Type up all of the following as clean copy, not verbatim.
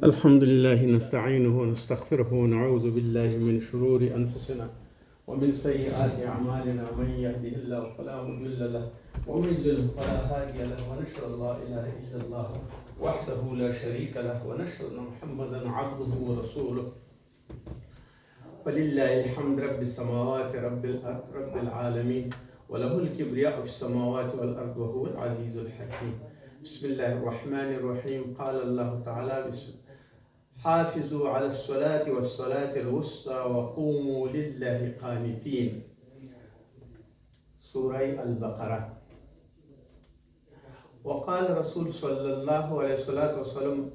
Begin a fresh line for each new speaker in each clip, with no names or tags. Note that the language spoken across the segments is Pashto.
الحمد لله نستعينه ونستغفره ونعوذ بالله من شرور أنفسنا ومن سيئات أعمالنا من يهده الله فلا مضل له ومن يضلل فلا هادي له ونشهد أن لا إله إلا الله وحده لا شريك له ونشهد أن محمدا عبده ورسوله فلله الحمد رب السماوات رب الأرض رب العالمين وله الكبرياء في السماوات والأرض وهو العزيز الحكيم. بسم الله الرحمن الرحيم. قال الله تعالى: حافظوا على الصلاة والصلاة الوسطى وقوموا لله قانتين. سورة البقرة. وقال رسول صلى الله عليه وسلم: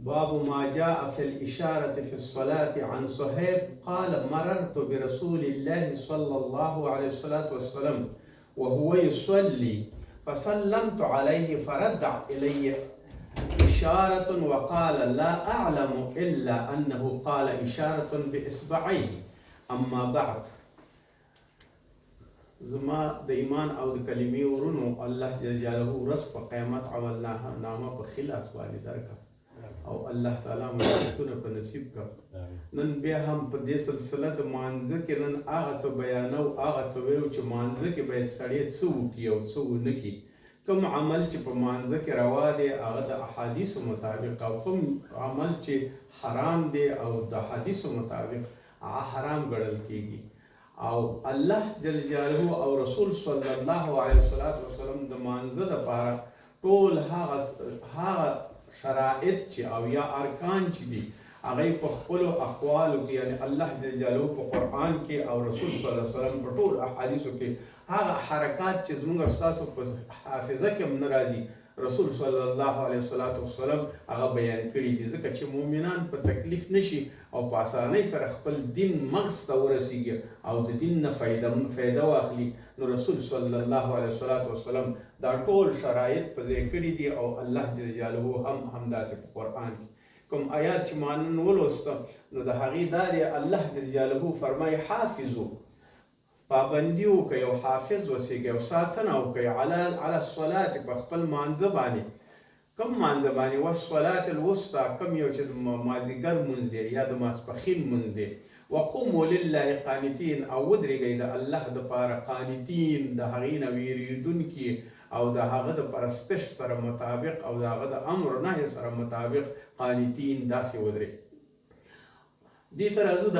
باب ما جاء في الإشارة في الصلاة. عن صهيب قال: مررت برسول الله صلى الله عليه وسلم وهو يصلي فسلمت عليه فرد إلي إشارة وقال: لا أعلم إلا أنه قال إشارة بإصبعيه. أما بعد. زما د ایمان او د کلمې ورونو الله جل جلاله ورځ په قیامت عملنامه په خلاص باندې درکړه او الله تعالی مو په نصیب کړ. نن بیا هم په دې سلسله د مانځه کې نن هغه څه بیانو هغه څه ویو چې مانځه کې باید سړی څه وکړي او څه ونه کړي. کوم عمل چې په مانځه کې روا دی هغه د احادیثو مطابق او کوم عمل چې حرام دی او د حدیثو مطابق هغه حرام ګڼل کېږي. او الله جل جلاله او رسول صلی الله علیه وسلم د مانځه دپاره ټول هغه شرائط چې او یا ارکان چې دي هغه په خپلو اقوالو کې یعنی الله جل جلاله په قرآن کې او رسول صلی الله علیه وسلم په ټول احادیثو کې هغه حرکات چې زموږ ستاسو په حافظه کې هم نه راځي رسول صلی الله علیه وسلم هغه بیان کړي دي ځکه چې مؤمنان په تکلیف نشي او په اسانۍ سره خپل دین مغز ته ورسیږي او د دین نه فایده واخلي. نو رسول صلی الله علیه وسلم دا ټول شرایط په ځای کړي دي او الله جل جلاله هم همداسې په قرآن کې کوم آیات چې ما نن ولوسته نو د هغې دا دی الله جل جلاله فرمایي: حافظو، پابندي وکړئ او حافظ اوسئ او ساتنه وکړئ علی الصلاة په خپل مانځه باندې. کوم مانځه باندې؟ والصلاة الوسطى، کوم یو چې د مازدیګر لمونځ دی یا د ماسپښین لمونځ دی. وقوموا لله قانتین، او ودرېږئ د الله دپاره قانتین، د هغې نه ویرېدونکي او د هغه د پرستش سره مطابق او د هغه د امر نهي سره مطابق قانتین داسې ودرېږئ. دې ته راځو د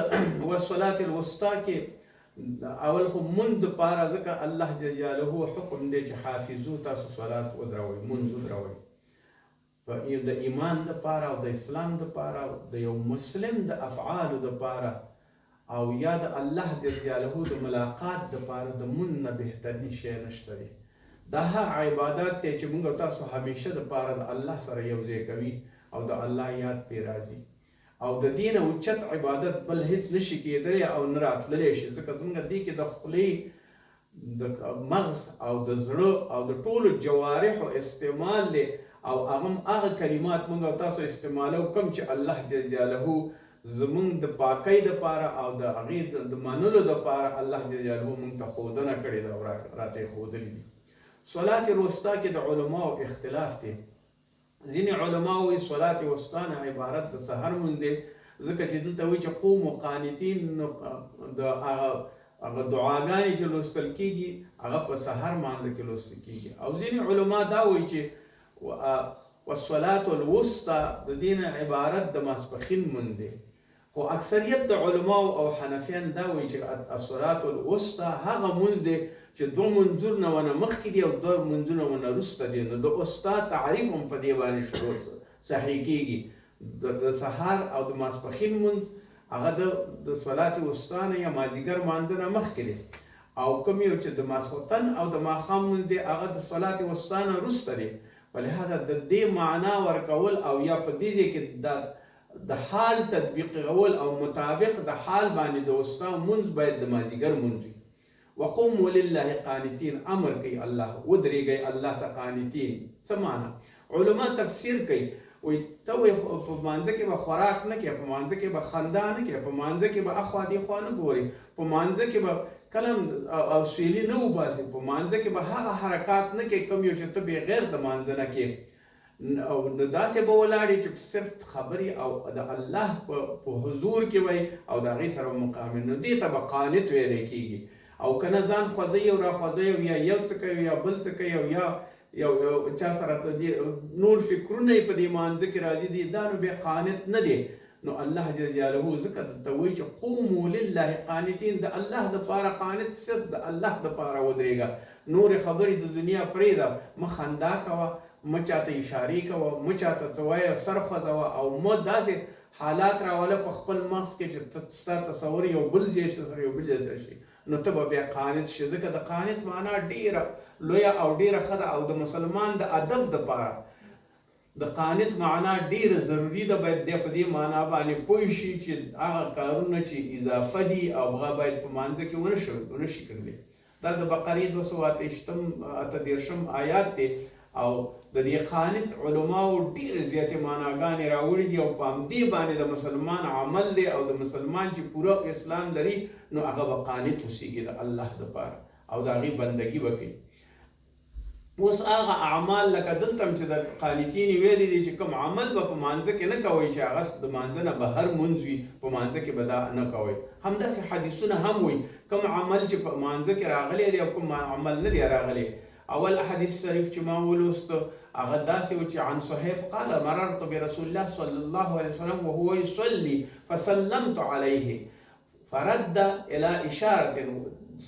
والصلاة الوسطى کې اول خو مونږ دپاره ځکه الله جل جلاله حکم دی چې حافظو تاسو صلات ودروئ، مونځ ودروئ. د ایمان دپاره او د اسلام دپاره او د یو مسلم د افعالو دپاره او یا د الله جل جلاله د ملاقات دپاره د مونځ نه بهترین شی نشته دی. دا هغه عبادات دی چې موږ تاسو همیشه دپاره د الله سره یو ځای کوي او د الله یاد پرې راځي او د دې نه اوچت عبادت بل هیڅ نشي کېدلی او نه راتللی شي ځکه زموږ دې کې د خولې د مغز او د زړه او د ټولو جوارحو استعمال دی او هغه کلمات موږ او تاسو استعمالو کوم چې الله جل جلاله زمونږ د پاکۍ دپاره او د هغې د منلو دپاره الله جل جلاله موږ ته ښودنه کړې ده او راته یې ښودلي دي. صلات الوسطی کې د علماو اختلاف دی. ځینې علما وایي صلات وسطی نه عبارت د سحر لمونځ دی ځکه چې دلته وایي چې قوموا قانتین، د هغه دعاګانې چې لوستل کېږي هغه په سحر مانځه کې لوستل کېږي. او ځینې علما دا وایي چې والصلاة الوسطى د دې نه عبارت د ماسپښین لمونځ دی. خو اکثریت د علماو او حنفیان دا وایي چې الصلاة الوسطى هغه لمونځ دی چې دوه منځونه ونه مخکې دي او دوه منځونه ونه وروسته دي. نو د استا تعریف هم په دې باندې صحیح کېږي. د سهار او د ماسپښین لمونځ هغه د صلات وسطی نه یا مازدیګر مانځه نه مخکې دی او کوم یو چې د ماسخوتن او د ماښام لمونځ دی هغه د صلات وسطی نه وروسته دی. په لحاظه د دې معنا ورکول او یا په دې ځای کې د حال تطبیقول او مطابق د حال باندې د وسطی لمونځ باید د مازدیګر لمونځ وي. وقوموا لله قانتین، امر کوي الله ودرېږئ الله ته قانتین. څه معنا؟ علما تفسیر کوي وایي ته وایي په مانځه کې به خوراک نه کوې، په مانځه کې به خندا نه کوې، په مانځه کې به اخوا دېخوا نه ګورې، په مانځه کې به کلم او سویلي نه وباسې، په مانځه کې به هغه حرکات نه کوې کوم یو چې ته بغیر د مانځه نه کوې. او داسې به ولاړې چې صرف خبرې او د الله په حضور کې وای او د هغې سره مقابل، نو دې ته به قانت ویلی کېږي. او که نه ځان خوځوي او راخوځوي او یا یو څه کوي یا بل څه کوي او یا یو چا سره ته نور فکرونه یې په دې مانځه کې راځي دي، دا نو بیا قانت نه دی. نو الله جل جلاله ځکه درته وایي چې قوموا لله قانتین، د الله دپاره قانت، صرف د الله دپاره ودرېږه. نورې خبرې د دنیا پرېږده، مه خندا کوه، مه چاته اشارې کوه، مه چاته څه وایه سر خوځوه، او مه داسې حالات راوله په خپل مغز کې چې ستا تصور یو بل ځای سره یو بل ځای شي، نو ته به بیا قانت شي. ځکه د قانت معنا ډېره لویه او ډېره ښه ده، او د مسلمان د ادب دپاره د قانت معنا ډېره ضروري ده. باید دی په دې معنا باندې پوه شي چې هغه کارونه چې اضافه دي او هغه باید په مانځه کې ونه شي کړلی. دا د بقرې 238 آیات دی، او د دې قانت علماو ډېرې زیاتې معناګانې راوړي دي، او په همدې باندې د مسلمان عمل دی، او د مسلمان چې پوره اسلام لري نو هغه به قانت اوسېږي د الله دپاره او د هغې بندګي به کوي. اوس هغه اعمال لکه دلته هم چې د قانتین ویلي دي چې کوم عمل به په مانځه کې نه کوئ چې هغه د مانځه نه بهر مونځ وي، په مانځه کې به دا نه کوئ. همداسې حدیثونه هم وایي کوم عمل چې په مانځه کې راغلی دی او کوم عمل نه دی راغلی. اول حدیث شریف چې ما ولوسته هغه داسې و چې عن صهيب قال مررت برسول الله صلى الله عليه وسلم وهو يصلي فسلمت عليه فرد الى اشاره.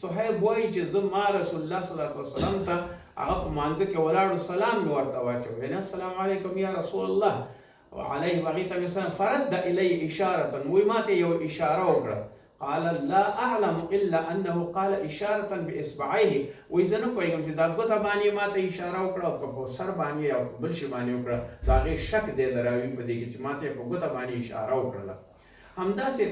صهيب وایي چې زه ما رسول الله صلی الله علیه وسلم ته هغه په مانځه کې ولاړو، سلام مې ورته واچوه، ویل السلام علیکم یا رسول الله علیه هغې ته مې سلام، فرد الی اشاره، وایي ما ته یو اشاره وکړه. قال لا اعلم الا انه قال اشاره باصبعيه، وایي زه نه پوهېږم چې دا ګوته باندې ما ته اشاره وکړه او که په سر باندې او بل شي باندې وکړه، د هغې شک دی د راوي په دې کې چې ما ته یې په ګوته باندې اشاره وکړله. همداسې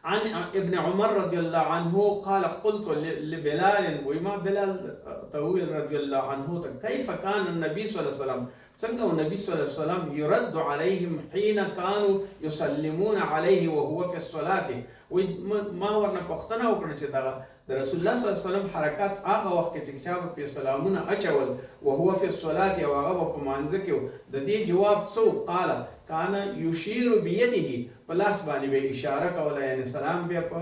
عن ابن عمر رضي الله عنه قال قلت لبلال، وما بلال طويل رضي الله عنه كيف كان النبي صلى الله عليه وسلم، څنګه النبي صلى الله عليه وسلم يرد عليهم حين كانوا يسلمون عليه وهو في الصلاة. ما ورنه پوښتنه وکړه چې دا د رسول الله صلی الله علیه وسلم حرکات هغه وخت کې چې چا په سلامونه اچول وهو في الصلاة او هغه په مانځه کې، د دې جواب څه؟ قال كان يشير بيده، په لاس باندې به اشاره کوله، یعنی سلام بیا په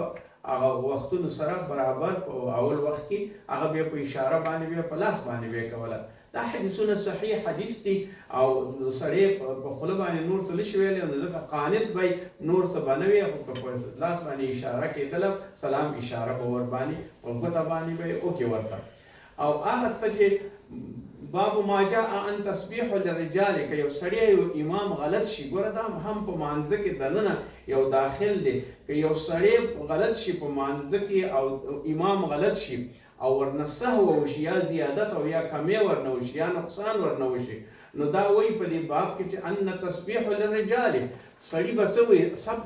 هغه وختونو سره برابر په اول وخت کې هغه بیا په اشاره باندې بیا په لاس باندې به کوله. دا حدیثونه صحیح حدیث دي، او سړی په خوله باندې نور څه نشي ویلی، نو ځکه قانت به نور څه به نه وي، خو که په لاس باندې اشاره کېدله سلام اشاره به ورباندې په ګوته باندې به یې وکړي ورته. او هغه څه چې باب ما جاء ان تسبيح للرجال، که یو سړی یو امام غلط شي، ګوره دا هم په مانځه کې دننه یو داخل دی، که یو سړی غلط شي په مانځه کې او امام غلط شي او ورنه سهو وشي یا زیادت او یا کمی ورنه وشي یا نقصان ورنه وشي، نو دا وایي په دې باب کې چې ان تسبيح للرجال، سړي به څه وایي؟ سب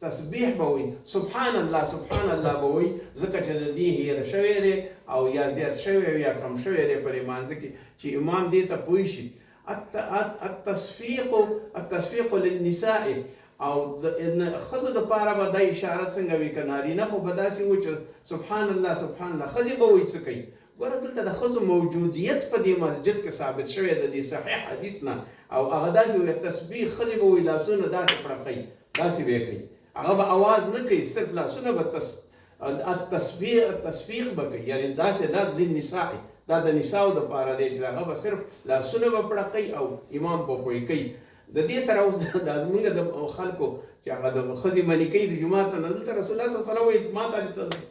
تسبیح به وایي، سبحان الله سبحان الله به وایي، ځکه چې د دې هېره شوی دی او یا زیات شوی او یا کم شوی دی په دې مانځه کې چې امام دې ته پوه شي. التصفیق للنساء، او د ښځو دپاره به دا اشاره څنګه وي، که نارینه خو به داسې وایي چې سبحان الله سبحان الله، ښځې به وایي څه کوي؟ ګوره دلته د ښځو موجودیت په دې مسجد کې ثابت شوی د دې صحیح حدیث نه، او هغه داسې وایي تسبیح، ښځې به وایي لاسونه داسې پړقوي، داسې به یې کوي، هغه به اواز نه کوي، صرف لاسونه به تصفیق به کوي، یعنی داسې لا للنساء، دا د نساو دپاره دی چې هغه به صرف لاسونه به پړقوي او امام به پوه کوي. د دې سره اوس د زمونږ د خلکو چې هغه د ښځې منې کوي د جومات نه، دلته رسول الله صلی الله علیه وسلم وایي ما ته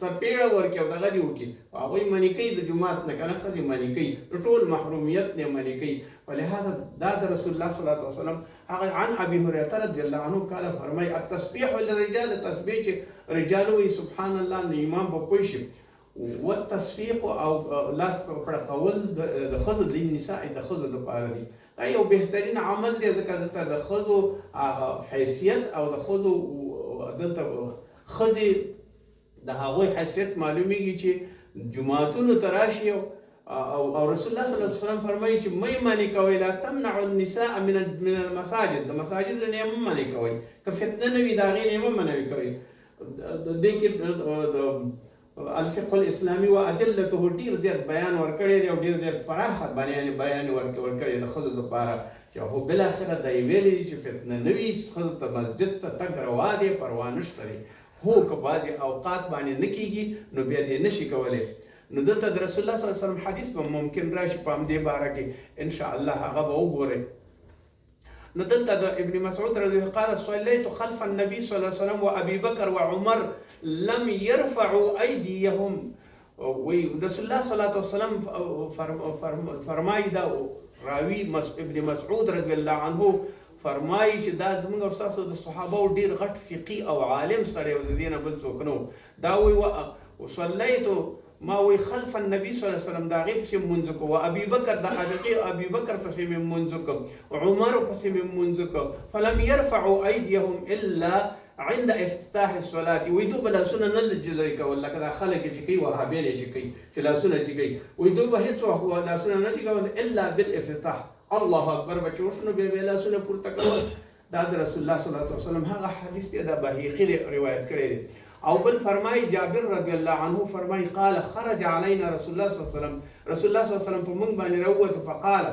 څپېړه ورکړي او دغه دې وکړي، هغوی منې کوي د جومات نه، که نه ښځې منې کوي، ټول محرومیت نه منې کوي. ولهذا دا د رسول الله صلی الله علیه وسلم هغه عن ابي هريره رضی الله عنه قال فرمایي التسبيح للرجال، تسبیح چې رجال وایي سبحان الله نو امام به پوه شي، والتصفیق او لاس پړقول د ښځو للنساء د ښځو دپاره دي. دا یو بهترین عمل دی، ځکه دلته د ښځو حیثیت او د ښځو دلته ښځې د هغوی حیثیت معلومیږي چې جوماتونو ته راشي، او رسول الله صلی الله علیه وسلم فرمایي چې مه یې منې کوئ، لا تمنعوا النساء من المساجد، د مساجد نه یې مه منې کوئ، که فتنه نه وي د هغې نه یې مه منع کوئ. دې کې الفقه الاسلامي و ادلته ډیر زیات بیان ورکړی دی او ډیر زیات پراخه بیان ورکړی د ښځو لپاره چې هو بالاخره دا یې ویلي چې فتنه نه وي ښځو ته مسجد ته تګ روا دی پروا نشته دی. هو که بعضې اوقات باندې نه کېږي نو بیا دې نشي کولی. نو دلته د رسول الله صلی الله علیه وسلم حدیث به ممکن راشي په همدې باره کې انشاءالله هغه به وګورئ. نو دلته د ابن مسعود رضی الله عنه قال صلیت خلف النبي صلی الله علیه وسلم و ابي بکر و عمر لم يرفعوا ايديهم. وی رسول الله صلی الله علیه وسلم فرمایي دا راوی ابن مسعود رضی الله عنه فرمایي چې دا زموږ او ستاسو د صحابو ډېر غټ فقی او عالم سړی و، د دې نه بل څوک نه و. دا وی وصلیتو ما وی خلف النبي صلی الله علیه وسلم دا هغې پسې مونځ کو، و ابي بکر د ابي بکر پسې مې مونځ کو، عمر پسې مې مونځ کو. فلم يرفعوا ايديهم الا عند افتتاح الصلاه. وی دوی به لاسونه نه لجلري کول لکه دا خلک چې کوي وهابیان چې کوي چې لاسونه چې کوي، وی دوی به هېڅ وخت لاسونه نه چې کول الا بالافتتاح. الله اکبر به چې وشنو بیا به لاسونه پورته کول. دا د رسول الله صلی الله علیه وسلم هغه حدیث دی، دا بهیقي روایت کړی دی. او بل فرمایي جابر رضی الله عنه فرمایي قال خرج علينا رسول الله صلی الله علیه وسلم، رسول الله صلی الله علیه وسلم په موږ باندې راووت فقال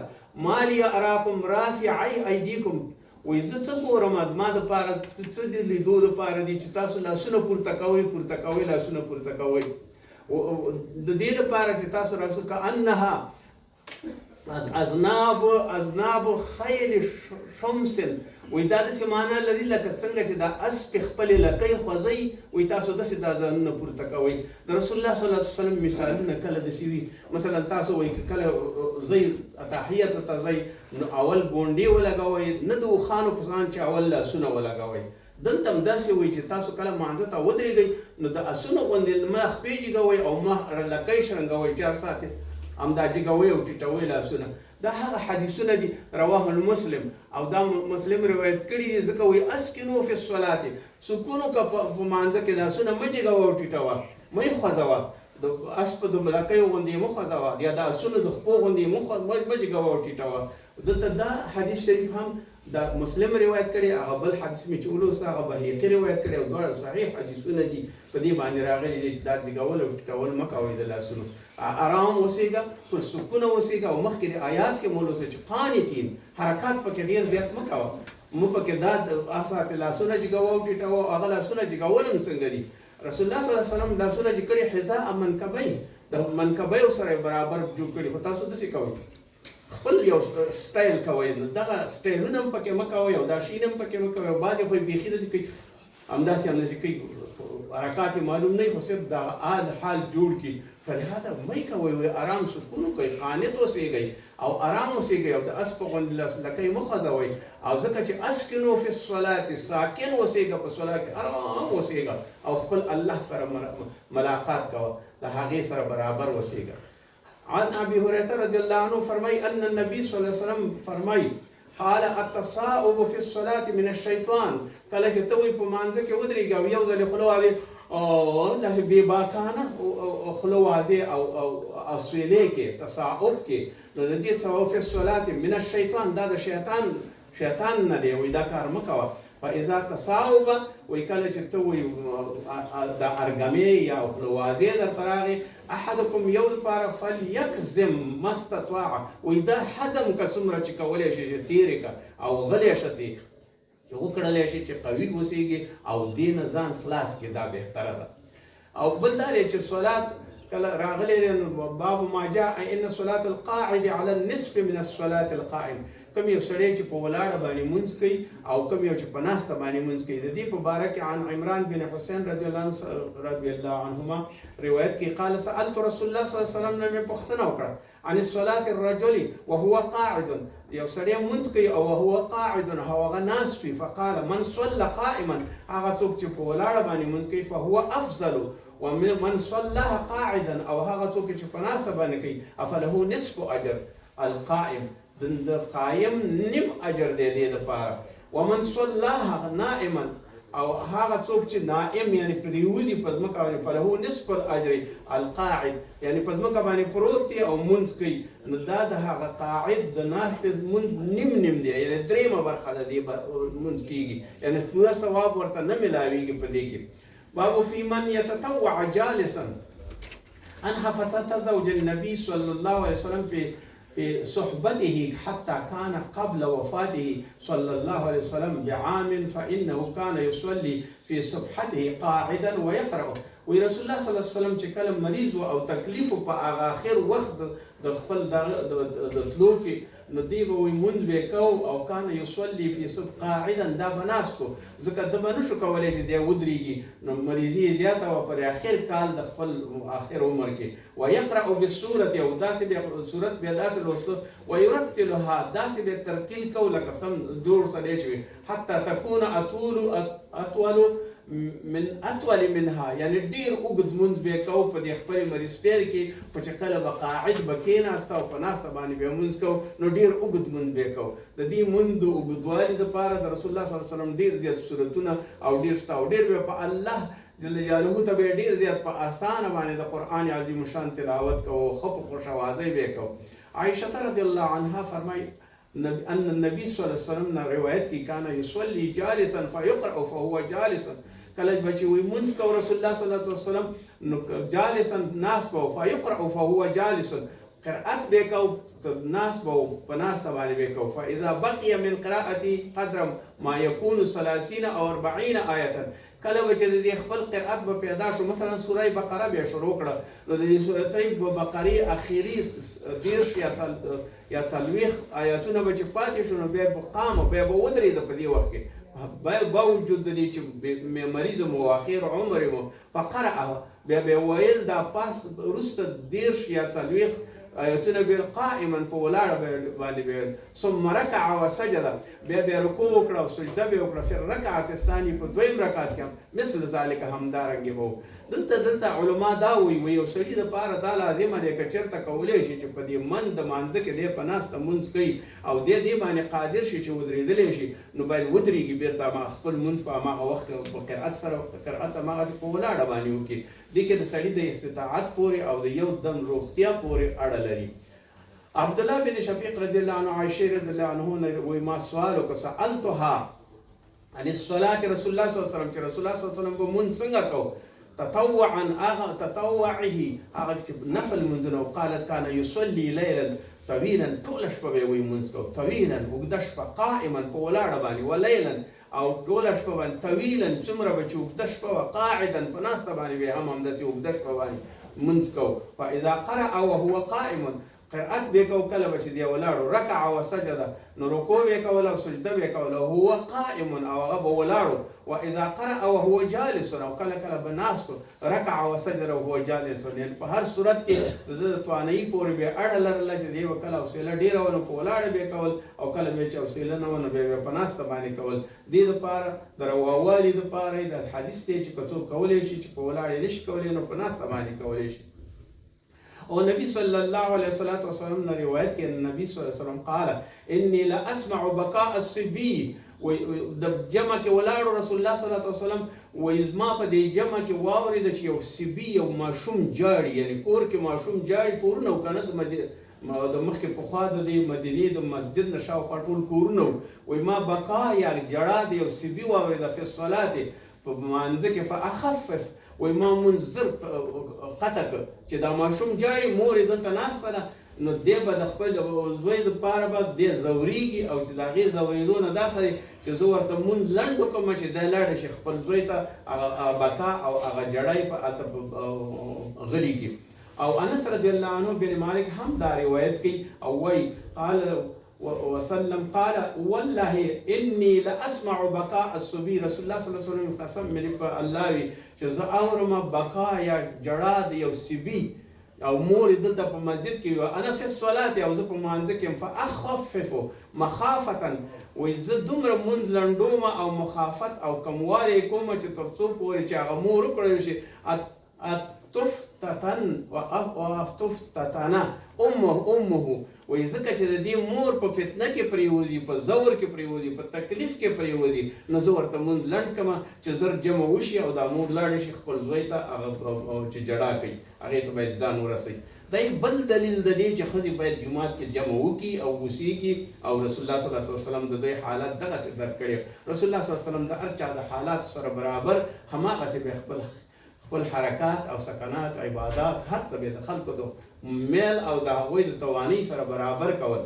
ما لي اراكم رافعي ايديكم. وایي زه څه ګورم زما دپاره څه د لیدو دپاره دي چې تاسو لاسونه پورته کوئ لاسونه پورته کوئ. د دې لپاره چې تاسو رسول كأنها اذناب خیل شمس. وی دا داسې معنا لري لکه څنګه چې دا اسپې خپلې لکۍ خوځوي، وایي تاسو داسې دا ځانونه پورته کوئ. د رسول الله صلی الله علیه وسلم مثالونه کله داسې وي، مثلا تاسو وایي که کله ځئ تحیتو ته ځئ نو اول ګونډې ولګوئ، نه د اوښانو په شان چې اول لاسونه ولګوئ. دلته هم داسې وایي چې تاسو کله مانځه ته ودرېږئ نو د اسونو غوندې مخ خپې جګوئ او مخ لکۍ شرنګوئ 4 ساعتې همدا جګوئ او ټیټوئ لاسونه. دا هغه حدیثونه دي رواه المسلم او دا مسلم روایت کړي دي. ځکه وایي اسکنو فی الصلات، سکون وکړه په مانځه کې، لاسونه مه جګوه او ټیټوه، مه یې خوځوه، د اس په د لکیو غوندې یې مه خوځوه یا د اسونو د خپو غوندې یې مه جګوه او ټیټوه. دلته دا حدیث شریف هم دا مسلم روایت کړي، هغه بل حدیث مې چې ولوسته هغه بهیقي روایت کړي او دواړه صحیح حدیثونه دي. په دې باندې راغلي دي چې دا جګول او ټیټول مه کوئ د لاسونو. آرام اوسېږه، پر سکونه اوسېږه. او مخکې د آیات کې مو لوسته چې قانتین، حرکات پکې ډېر زیات مه کوه، مو پکې دا ساعتې لاسونه جګوه او ټیټوه. هغه لاسونه جګول هم څنګه دي؟ رسول الله صلی الله علیه وسلم لاسونه چې کړي حذاء منکبین، د منکبیو سره برابر جوړ کړي. خو تاسو داسې کوئ، خپل یو سټایل کوئ، دغه سټایلونه هم پکې مه کوئ او دا شیان هم پکې مه کوئ. او بعضې خو یې بیخي داسې کوي، همداسې کوي، حرکات معلوم نه وي خو صرف دغه حال جوړ کړي. فلهذا مه یې کوئ، آرام سکون وکړئ، قانت اوسېږئ او آرام اوسېږئ او د اس په غوندې لکۍ مه خوځوئ. او ځکه چې اسکنو فی الصلات، ساکن اوسېږه په صلات کې، آرام اوسېږه او خپل الله سره ملاقات کوه، د هغې سره برابر اوسېږه. عن ابي هريره رضي الله عنه فرمای ان النبي صلی الله علیه وسلم فرمای قال التصاؤب في الصلاه من الشيطان. کله چې ته وایي په مانځه کې ودرېږه او یو ځل خوله وهې او داسې بې باکانه خوله وهې او سویلې کې تصاؤب کې، نو د دې تصاؤب في الصلاه من الشيطان، دا د شیطان نه دی. وایي دا کار مه کوه. فاذا تصاؤب، وایي کله چې ته وایي د ارګمې یا خوله وهې درته راغې احدکم یو دپاره فلیکزم ما استطاع، وایي دا حزم که څومره چې کولی شي چې تېرې که او غلی شه چې وکړلی شي چې قوي اوسېږي او دې نه ځان خلاص کړي، دا بهتره ده. او بل دا دی چې صلات کله راغلی دی نو باب ما جاء ان صلات القاعد على النصف من الصلات القائم. کوم یو سړی چې په ولاړه باندې مونځ کوي او کوم یو چې په ناسته باندې مونځ کوي. د دې په باره کې عن عمران بن حسین رضی الله عنهما روایت کې قال سألت رسول الله صلی الله علیه وسلم نه مې پوښتنه وکړه عن الصلاة الرجل وهو قاعد، یو سړی مونځ کوي او وهو قاعد او هغه ناست وي. فقال من صلى قائما، هغه څوک چې په ولاړه باندې مونځ کوي فهو افضل، ومن صلىها قاعدا او هغه څوک چې په ناسته باندې کوي افله نصف اجر القائم، د قایم نیم اجر دی دې دپاره. ومن صلاها نائما، او هغه څوک چې نائم یعنی پریوزي په ځمکه باندې فله نصف الاجر القاعد، یعنی په ځمکه باندې پروت دی او مونځ کوي، نو دا د هغه قاعد د ناستې مونځ نیم دی، یعنی درېیمه برخه د دې مونځ کېږي، یعنی پوره ثواب ورته نه میلاویږي په دې کې. باب فی من یتطوع جالسا، أن حفصة زوج النبي صلى الله عليه وسلم في صحبته حتى كان قبل وفاته صلى الله عليه وسلم بعام، فإنه كان يصلي في صبحته قاعدا ويقرأ. ورسول الله صلى الله عليه وسلم چې کله مریض او تکلیف په آخر وخت د خپل د تلو کې نو دی به وایي مونځ به کو او کان یصلي فی صبح قاعدا، دا به ناست و ځکه ده به نشو کولی چې دی ودرېږي، نو مریضي یې زیاته وه پر آخر کال د خپل آخر عمر کې. ویقرأ بالسورة او داسې بیا صورت بیا داسې لوستو، ویرتلها داسې بیا ترتیل کو لکه سم جوړ سړی چې وي، حتی تکون اطول من اطول منها، یعنی ډیر اوږد مونځ به یې کو په دې خپلې مریضتیا کې، په چې کله به قاعد به کېناسته او په ناسته باندې به یې مونځ کو نو ډیر اوږد مونځ به یې کو. د دې مونځ د اوږدوالي دپاره د رسول الله صلی الله علیه وسلم ډیر زیات صورتونه او ډیر شته او ډیر به په الله جل جلاله ته به ډیر زیات په اسانه باندې د قرآن عظیم شان تلاوت کو او ښه په خوش اوازۍ به یې کو. عائشة رضی الله عنها فرمایي ان النبي صلی الله علیه وسلم روایت کی کان یصلی جالسا فیقرأ فهو جالس، کله چې وی مونځ کو رسول الله صلی الله علیه وسلم نو جالسا ناس به فیقرأ فهو جالس، قرأت به کو ناس به په ناسته باندې به کو. فاذا بقي من قراءتي قدر ما يكون 30 او 40 آیه، کله به چې د دې خپل قرأت به پیدا شو، مثلا سوره بقره بیا شروع کړه نو د دې سورتۍ بقرې اخري 10 یا 40 آیاتونه به چې پاتې شو نو بیا به قام بیا به ودرېده په دې وخت کې باوجود د دې چې مریض مو اخر عمر مو فقرأ بیا به ویل دا پاس وروسته 10 یا 40 آیتونه به قائما په ولاړه باندې به ثم ركع وسجد، بیا به رکوع وکړه او سجده به وکړه فی الرکعة الثانیة په دویم رکعت کې مثل ذلك همدارنګې به دلته علما دا وایي یو سړي دپاره دا لازمه دی که چېرته کولی شي چې په دې د مانځه کې دی په ناسته مونځ کوي او دی دې باندې قادر شي چې ودرېدلی شي نو باید ودرېږي بېرته هماغه خپل مونځ په هماغه وخت کې په قرأت سره قرأت هماغسې په ولاړه باندې وکړي. دې کې د سړي د استطاعت پورې او د یو دم روغتیا پورې اړه لري. عبدالله بن شفیق رضی الله عنه عایشې رضی الله عنه وایي ما سوال وکړه سألتها عن الصلاة رسول الله صلی الله علیه وسلم چې رسول الله صلی الله علیه وسلم به مونځ څنګه کو تطوعا تطوعه هغه چې نفل مونځونه، قالت كان يصلي ليلا طويلا ټوله شپه به یې وایي مونځ کو، طویلا اوږده شپه، قائما په ولاړه باندې، ولیلا او ټوله شپه باندې، طویلا څومره به چې اوږده شپه وه، قاعدا په ناسته باندې به هم همداسې اوږده شپه باندې مونځ کو. فاذا قرأ وهو قائم، قرأت به کو کله به چې دی ولاړو، رکع وسجد نو رکوع به یې کوله او سجده به یې کوله، هو قائم او هغه به ولاړو. واذا قرأ وهو جالس او کله کله به ناست رکع وسجد وهو جالس، یعنې په هر صورت کې د ده د توانایي پورې به یې اړه لرله چې دی به کله حوصله ډېره وه نو په ولاړه به یې کول او کله به چې حوصله نه وه نو بیا به په ناسته باندې کول. دې دپاره د رواوالي دپاره یې د حدیث دی چې که څوک کولی شي چې په ولاړ یې نشي کولی نو په ناسته باندې کولی شي. او نبی صلی الله علیه وسلم نے روایت کی نبی صلی الله علیه وسلم قال انی لا اسمع بکاء الصبی، د جمع کې ولاړو رسول الله صلی الله علیه وسلم وایي ما په دې جمع کې واورېده چې یو صبي یو ماشوم جاړي، یعنی کور کې ماشوم جاړي، کورونه و که نه د مخکې پخوا د دې مدینې د مسجد نه شاوخوا ټول کورونه و، وایي ما بکا یا جړا د یو صبي واورېده فی الصلات په مانځه کې فاخفف، وایي ما مونځ زر قطع کړ چې دا ماشوم جاړي، مور یې دلته ناسته ده نو دی به د خپل زوی دپاره به دی ځورېږي او چې د هغې ځورېدو نه دا ښه چې زه ورته مونځ لنډ وکړم چې دی لاړه شي خپل زوی ته هغه بکا او هغه جړی په هلته غلي کړي. او انس رضی الله عنه بن مالک هم دا روایت کوي او وایي قال وسلم قال والله اني لاسمع بكاء الصبي، رسول الله صلی الله علیه وسلم قسم مې په الله وي چې زه اورم بکا یا جړا د یو صبي او مور دلته په مسجد کې وه، انا فی الصلات او زه په مانځه کې یم، فاخففو مخافتا، وایي زه دومره مونځ لنډوم او مخافت او کموالی یې کوم چې تر څو پورې چې هغه مور وکړی شي اتفتتن وافتفتتنا امه، وایي ځکه چې د دې مور په فتنه کې پرېوځي، په زور کې پرېوځي، په تکلیف کې پرېوځي، نو زه ورته مونځ لنډ کړمه چې زر جمع وشي او دا مور لاړه شي خپل زوی ته هغه چې جړا کوي هغې ته باید ځان ورسوي. دا بل دلیل د دې چې ښځې باید جومات کې جمع وکړي او اوسېږي او رسول الله صلی الله علیه وسلم د دوی حالات دغسې درک کړي. رسول الله صلی الله علیه وسلم د هر چا د حالات سره برابر هماغسې به خپل حرکات او سکنات عبادات هر څه به د خلکو د میل او د هغوی د توانۍ سره برابر کول.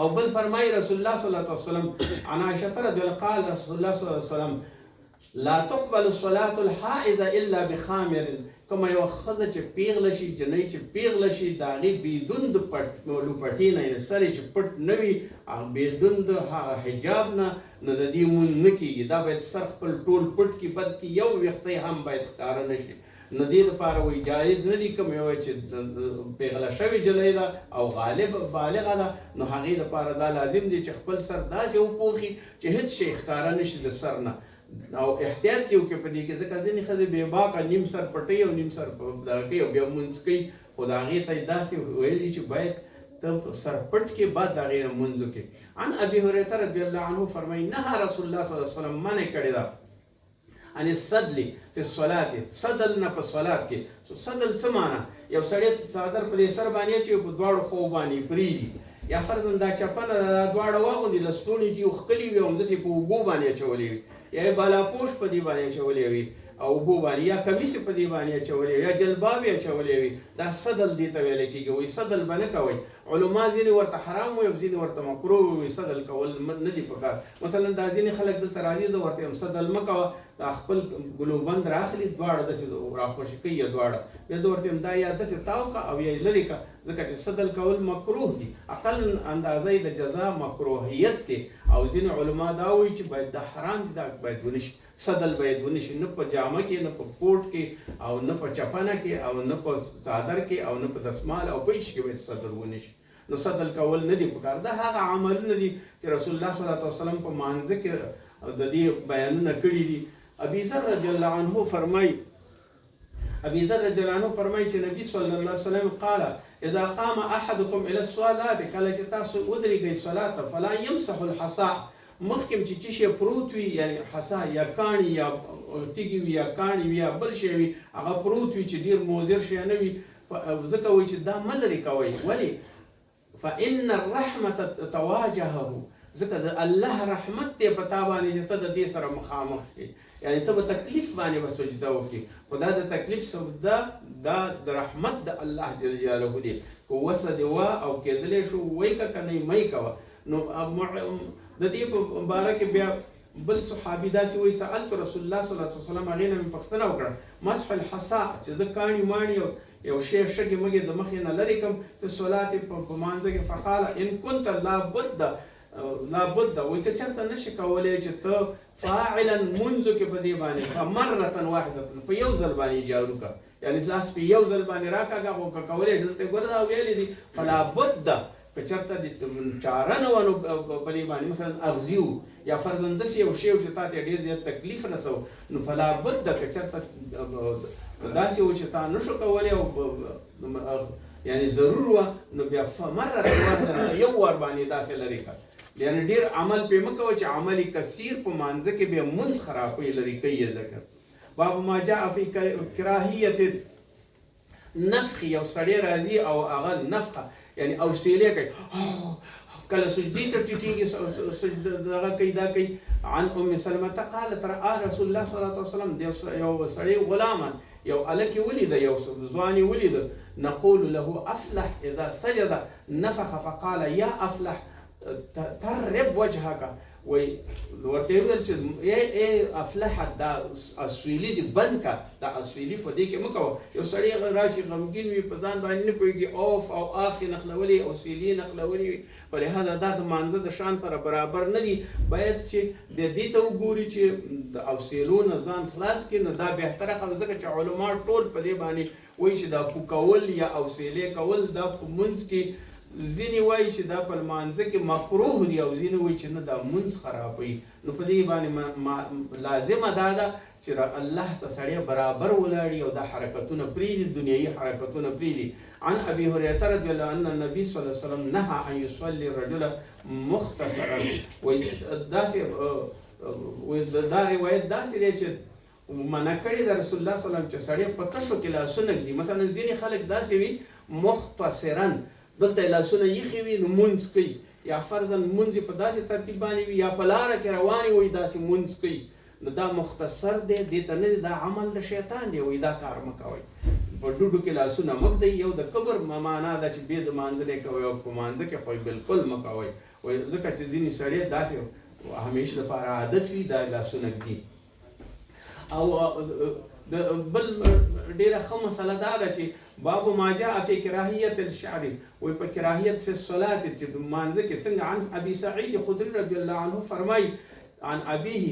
او بل فرمای رسول الله صلی الله علیه وسلم عن عائشة رضی الله قال رسول الله صلی الله علیه وسلم لا تقبل الصلاة الحائض الا بخامر. کومه یو ښځه چې پیغله شي، جنۍ چې پیغله شي، د هغې بېدون د لوپټې نه، یعنې سر یې چې پټ نه وي، بېدون د هغه حجاب نه، نو د دې مونځ نه کېږي. دا باید سر خپل ټول پټ کړي، بلکې یو ویښتی هم باید ښکاره نه شي. نو دې دپاره وایي جایز نه دي. کوم یوه چې پیغله شوې جلۍ ده او غالب بالغه ده، نو هغې دپاره دا لازم دی چې خپل سر داسې وپوښي چې هېڅ شی ښکاره نه شي د سر نه. او احتیاط کې وکړي په دې کې، ځکه ځینې ښځې بې باکه نیم سر پټوي او نیم سر دغه کوي او بیا لمونځ کوي، خو د هغې ته یې داسې ویلي چې باید ته سر پټ کې بعد د هغې نه لمونځ وکړي. عن ابي هريره رضی الله عنه فرمایي نهى رسول الله صلی الله علیه وسلم منع کړې ده عن السدل فی الصلاة، سدل نه په صلات کې. سدل څه معنی؟ یو سړی څادر په دې سر باندې اچوي، په دواړو خو باندې پرېږدي، یا فرضاً دا چپنه دا دواړه واغوندي، لستوڼي چې یو ښکلي وي او همداسې په اوږو باندې اچولې وي، یا یې بالاپوش په دې باندې اچولې وي او اوږو باندې، یا کمیس په دې باندې اچولې وي، یا جلباب یې اچولې وي، دا سدل دې ته ویلی کېږي. وایي سدل به نه کوئ. علما ځینې ورته حرام وایي او ځینې ورته مکروه وایي. سدل کول نه دي پکار. مثلا دا ځینې خلک دلته راځي، زه ورته یم سدل مه کوه، دا خپل ګلوبند راخلي دواړه داسې راخوشي کوي یا دواړه، بیا زه ورته یم دا یا داسې تاو کړه او یا یې لرې کړه، ځکه چې سدل کول مکروه دي. اقل اندازه یې د جزا مکروهیت دی. او ځینې علما دا وایي چې باید دا حرام دي، دا باید ونه شي. سدل باید ونه شي، نه په جامه کې، نه په کوټ کې، او نه په چپنه کې، او نه په څادر کې، او نه په دسمال او په هېڅ کې باید سدل ونه شي. نو سدل کول نه دي پکار. دا هغه عملونه دي چې رسول الله صلی الله علیه وسلم په مانځه کې د دې بیانونه کړي دي. ابي ذر رضی الله عنه فرمایي چې نبی صلی الله علیه وسلم قال اذا قام احدكم الى الصلاه، کله چې تاسو ودرېږئ صلات ته، فلا يمسح الحصى، مخکې چې څه شی پروت وي، یعنی حصا یا کاڼي یا تیږې وي یا کاڼي وي یا بل شی وي، هغه پروت وي چې ډېر مضر شی نه وي، ځکه وایي چې دا مه لرې کوئ. ولې؟ فإن الرحمة تواجهه، ځکه د الله رحمت دی په تا باندې چې ته د دې سره مخامخ شې، یعنې ته به تکلیف باندې به سجده وکړي، خو دا د تکلیف سجده دا د رحمت د الله جل جلاله دی. که وسه دې وه او کېدلی شو وایي که نه یې مه یې کوه. نو د دې په باره کې بیا بل صحابي داسې وایي سألت رسول الله صلی الله علیه وسلم، هغې نه مې پوښتنه وکړه مسح الحصا، چې زه کاڼي ماڼي یو شی شګې مګې د مخې نه لرې کړم په صلات په مانځه کې. فقال ان كنت لابد، وایي که چېرته نه شي کولی چې ته فاعلا منځو کې په دې باندې فمرة واحدة، په یو ځل باندې جارو کړه، یعنې لاس په یو ځل باندې راکاږه، خو که کولی شي دلته ګوره دا ویلي دي فلابد، که چېرته د چاره نه وه نو په دې باندې مثلا اغزي و یا فرضاً داسې یو شی و چې تا ته ډېر زیات تکلیف رسو، نو فلابد که چېرته داسې و چې تا نه شو کولی او یعنې ضرور وه، نو بیا فمرة واحدة یو وار باندې داسې لرې کړه. یعنې ډېر عمل پرې مه کوه چې عمل کثیر په مانځه کې بیا مونځ خرابوي، لرې کوي یې ځکه. باب ما جاء فی کراهیت نفخ، یو سړی راځي او هغه نفخه یعنی اوسیلې کوي، کله سجدې ته ټیټېږي، دغه کوي دا کوي. عن ام سلمة قالت رأى رسول الله صلی الله علیه وسلم، یو سړی غلاما، یو هلک یې ولیده، یو ځوان یې ولیده، نقول له افلح اذا سجد نفخ، فقال یا افلح ترب وجهك، وایي ورته یې وویل چې ای افلح دا اسویلي دې بند کړه، دا اسویلي په دې کې مه کوه. یو سړی راشي غمګین وي، په ځان باندې نه پوهېږي، اوف او آف یې نقلولي او سیلي نقلولي وي، په لحاظه دا د مانځه د شان سره برابر نه دي. باید چې د دې ته وګوري چې د اوسیلو نه ځان خلاص کړي، نو دا بهتره خبره، ځکه چې علما ټول په دې باندې وایي چې دا پو کول یا اوسیلې کول دا په مونځ کې، ځینې وایي چې دا په لمانځه کې مکروه دي او ځینې وایي چې نه دا مونځ خرابوي. نو په دې باندې لازمه دا ده چې الله ته سړی برابر ولاړي او دا حرکتونه پرېږدي، دنیایي حرکتونه پرېږدي. عن ابي هريره رضی الله عنه ان النبي صلی الله علیه وسلم نهى ان يصلي الرجل مختصرا، وایي داسې دا روایت داسې دی چې منع کړې ده رسول الله صلی الله علیه وسلم چې سړی په تشو کې لاسونه ږدي. مثلا ځینې خلک داسې وي مختصرا، دلته لاسونه یخي وي نو مونځ کوي، یا فرضاً مونځ په داسې ترتیب باندې وي، یا په لاره کې روانې وي داسې مونځ کوي، نو دا مختصر دی، دې ته نه دا عمل د شیطان دی، وایي دا کار مه کوئ. په ډوډو کې لاسونه مږدئ، یو د کبر معنا ده چې بې د مانځه نه کوئ، او په مانځه کې خو بالکل مه کوئ، وایي ځکه چې ځینې سړی داسې همیشه لپاره عادت وي دا لاسونه ږدي. او بل ډیره ښه مسله دا ده چې باب ما جاء فی کراهیت الشعر، وایي په کراهیت فی الصلاة چې په مانځه کې څنګه. عن ابي سعید خدري رضی الله عنه فرمایي عن ابيه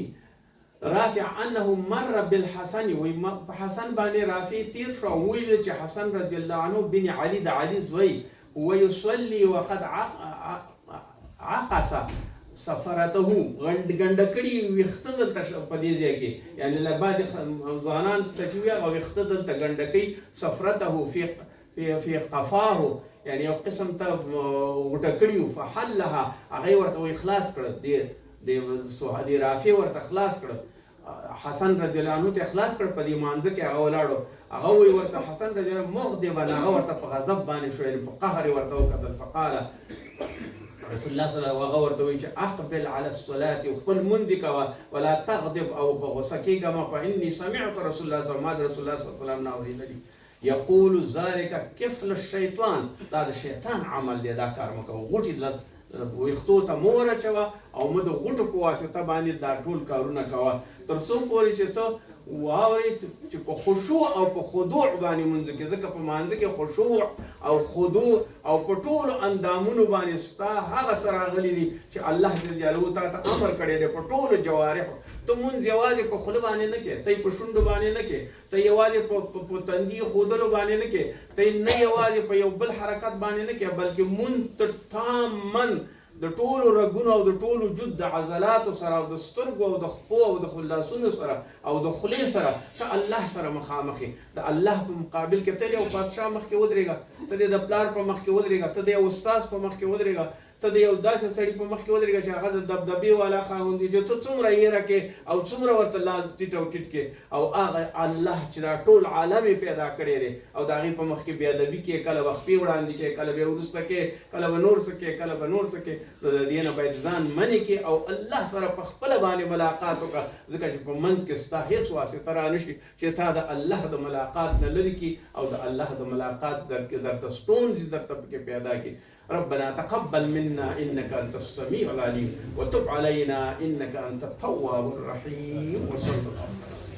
رافع انه مر بالحسن، وایي په حسن باندې رافع تیر شو، ویل چې حسن رضی الله عنه بن علي د علي زوی، ويصلي وقد عقص سفرته، ګنډه کړي ویښته دلته په دې ځای کې، یعنی له بعضې ځوانان ته چې وي هغه ویښته دلته ګنډه کوي. سفرته فی قفاه، یعنی یو قسم ته غوټه کړي وو. فحلها، هغه ورته وایي خلاص کړه، دې رافع ورته خلاص کړه، حسن رضی الله عنه ته خلاص کړ په دې مانځه کې. هغه ولاړو، هغه وایي ورته حسن رضی الله عنه مغضبا، هغه ورته په غضب باندې شو، یعنې په قهر یې ورته وکتل. فقال رسول الله صلی الله علیه وسلم، هغه ورته وایي چې اقبل علی الصلاة، خپل لمونځ کوه، ولا تغضب او په غوسه کېږه مه، فاني سمعت رسول الله صلی الله علیه وسلم، ما د رسول الله صلی الله علیه وسلم نه اورېدلي یقول ذلك کفل الشیطان، دا د شیطان عمل دی، دا کار مه کوه. غوټې ویښتو ته مه ور او مه د غوټو په واسطه باندې دا ټول کارونه کوه، تر څو پورې چې ته واورې چې په خشوع او په خضوع باندې مونځ کې، ځکه په مانځه کې خشوع او خضوع او په ټولو اندامونو باندې ستا هغه څه راغلي دي چې الله جل جلاله تا ته امر کړی دی په ټولو جوارحو. ته مونځ یوازې په خوله باندې نه کې، ته یې په شونډو باندې نه کې، ته یوازې په تندي ښودلو باندې نه کې، ته نه یوازې په یو بل حرکت باندې نه کې، بلکې مونځ ته تامن د ټولو رګونو او د ټولو وجود د عضلاتو سره او د سترګو او د خپو او د لاسونو سره او د خولې سره ته الله سره مخامخ یې. د الله په مقابل کې ته د یو پادشاه مخ کې ودرېږه، ته د پلار په مخ کې ودرېږه، ته د یو استاد په مخ کې ودرېږه، ته د یو داسې سړي په مخ کې ودرېږه چې هغه د دبدبې والا خاوند دی، چې ته څومره یېره کې او څومره ورته لاس ټیټ او ټیټ کې، او هغه الله چې دا ټول عالم یې پیدا کړی دی او د هغې په مخ کې بې ادبي کې، کله به خپې وړاندې کې، کله به یې وروسته کې، کله به نور څه کې، کله به نور څه کې. نو د دې نه باید ځان منې کې او الله سره په خپله باندې ملاقات وکړه، ځکه چې په منځ کې ستا هېڅ واسطه را نه شي چې تا د الله د ملاقات نه لرې کړي او د الله د ملاقات درته ستونزې درته پکې پیدا کړي. ربنا تقبل منا إنك أنت السميع العليم وتب علينا إنك أنت التواب الرحيم. وصلى الله عليه وسلم.